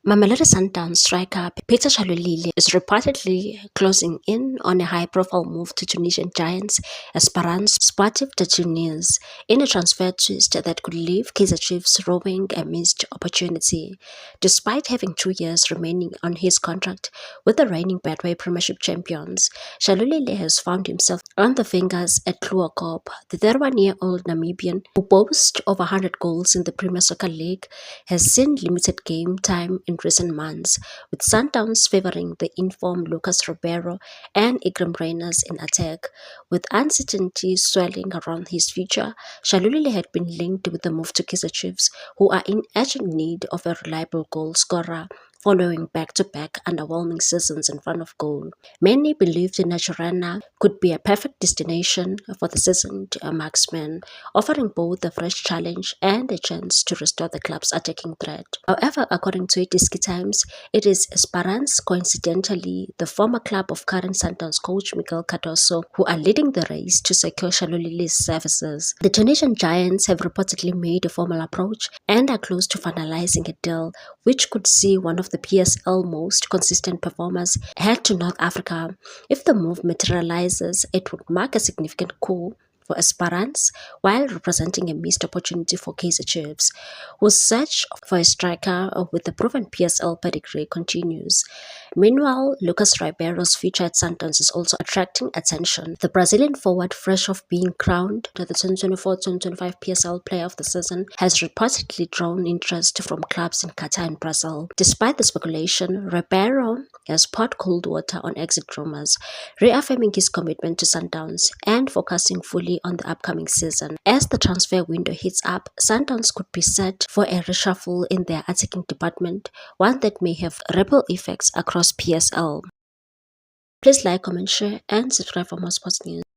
Mamelodi Sundowns striker Peter Shalulile is reportedly closing in on a high-profile move to Tunisian giants Esperance Sportive de Tunis in a transfer twist that could leave Kaizer Chiefs rowing a missed opportunity. Despite having 2 years remaining on his contract with the reigning Betway Premiership champions, Shalulile has found himself on the fingers at Kluakop. The 31-year-old Namibian, who boasts over 100 goals in the Premier Soccer League, has seen limited game time in recent months, with Sundowns favouring the informed Lucas Ribeiro and Ikram Reyners in attack. With uncertainty swirling around his future, Shalulile had been linked with the move to Kaizer Chiefs, who are in urgent need of a reliable goal scorer following back-to-back underwhelming seasons in front of goal. Many believed Naturana could be a perfect destination for the seasoned marksman, offering both a fresh challenge and a chance to restore the club's attacking threat. However, according to Itiski Times, it is Esperance, coincidentally the former club of current Sundowns coach Miguel Cardoso, who are leading the race to secure Shalulile's services. The Tunisian Giants have reportedly made a formal approach and are close to finalizing a deal which could see one of the PSL most consistent performers head to North Africa. If the move materializes, it would mark a significant coup for Esperance while representing a missed opportunity for Kaizer Chiefs, whose search for a striker with a proven PSL pedigree continues. Meanwhile, Lucas Ribeiro's future at Sundowns is also attracting attention. The Brazilian forward, fresh off being crowned the 2024-2025 PSL Player of the Season, has reportedly drawn interest from clubs in Qatar and Brazil. Despite the speculation, Ribeiro has poured cold water on exit rumors, reaffirming his commitment to Sundowns and focusing fully on the upcoming season. As the transfer window heats up, Sundowns could be set for a reshuffle in their attacking department, one that may have ripple effects across PSL. Please like, comment, share, and subscribe for more sports news.